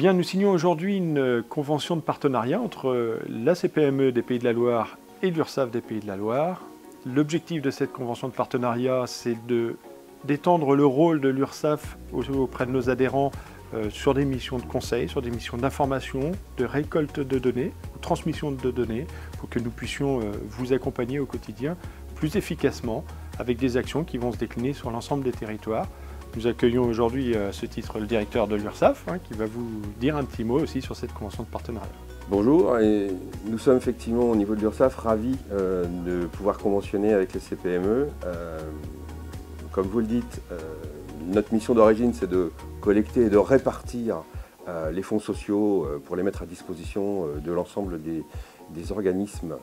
Bien, nous signons aujourd'hui une convention de partenariat entre la CPME des Pays de la Loire et l'URSSAF des Pays de la Loire. L'objectif de cette convention de partenariat, c'est d'étendre le rôle de l'URSSAF auprès de nos adhérents sur des missions de conseil, sur des missions d'information, de récolte de données, de transmission de données, pour que nous puissions vous accompagner au quotidien plus efficacement avec des actions qui vont se décliner sur l'ensemble des territoires. Nous accueillons aujourd'hui à ce titre le directeur de l'URSSAF qui va vous dire un petit mot aussi sur cette convention de partenariat. Bonjour, et nous sommes effectivement au niveau de l'URSSAF ravis de pouvoir conventionner avec les CPME. Comme vous le dites, notre mission d'origine c'est de collecter et de répartir les fonds sociaux pour les mettre à disposition de l'ensemble des organismes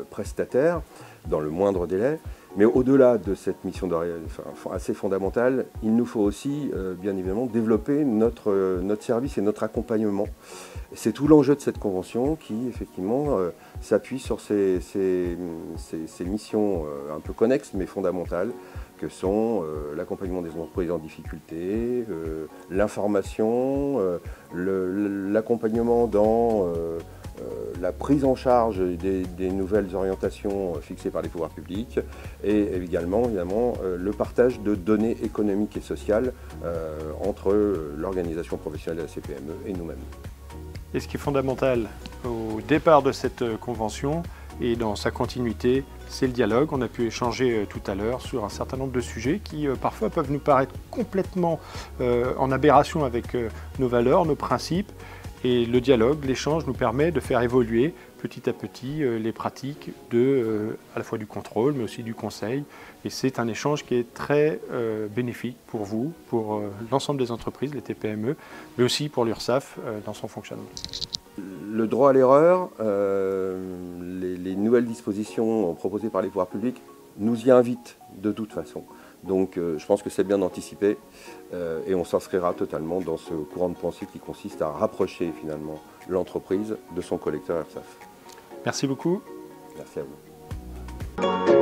prestataires dans le moindre délai. Mais au-delà de cette mission assez fondamentale, il nous faut aussi bien évidemment développer notre service et notre accompagnement. C'est tout l'enjeu de cette convention qui effectivement s'appuie sur ces missions un peu connexes mais fondamentales que sont l'accompagnement des entreprises en difficulté, l'information, l'accompagnement dans la prise en charge des nouvelles orientations fixées par les pouvoirs publics et également évidemment, le partage de données économiques et sociales entre l'organisation professionnelle de la CPME et nous-mêmes. Et ce qui est fondamental au départ de cette convention et dans sa continuité, c'est le dialogue. On a pu échanger tout à l'heure sur un certain nombre de sujets qui parfois peuvent nous paraître complètement en aberration avec nos valeurs, nos principes. Et le dialogue, l'échange nous permet de faire évoluer petit à petit les pratiques à la fois du contrôle mais aussi du conseil. Et c'est un échange qui est très bénéfique pour vous, pour l'ensemble des entreprises, les TPME, mais aussi pour l'URSSAF dans son fonctionnement. Le droit à l'erreur, les nouvelles dispositions proposées par les pouvoirs publics nous y invitent de toute façon. Donc je pense que c'est bien d'anticiper et on s'inscrira totalement dans ce courant de pensée qui consiste à rapprocher finalement l'entreprise de son collecteur URSSAF. Merci beaucoup. Merci à vous.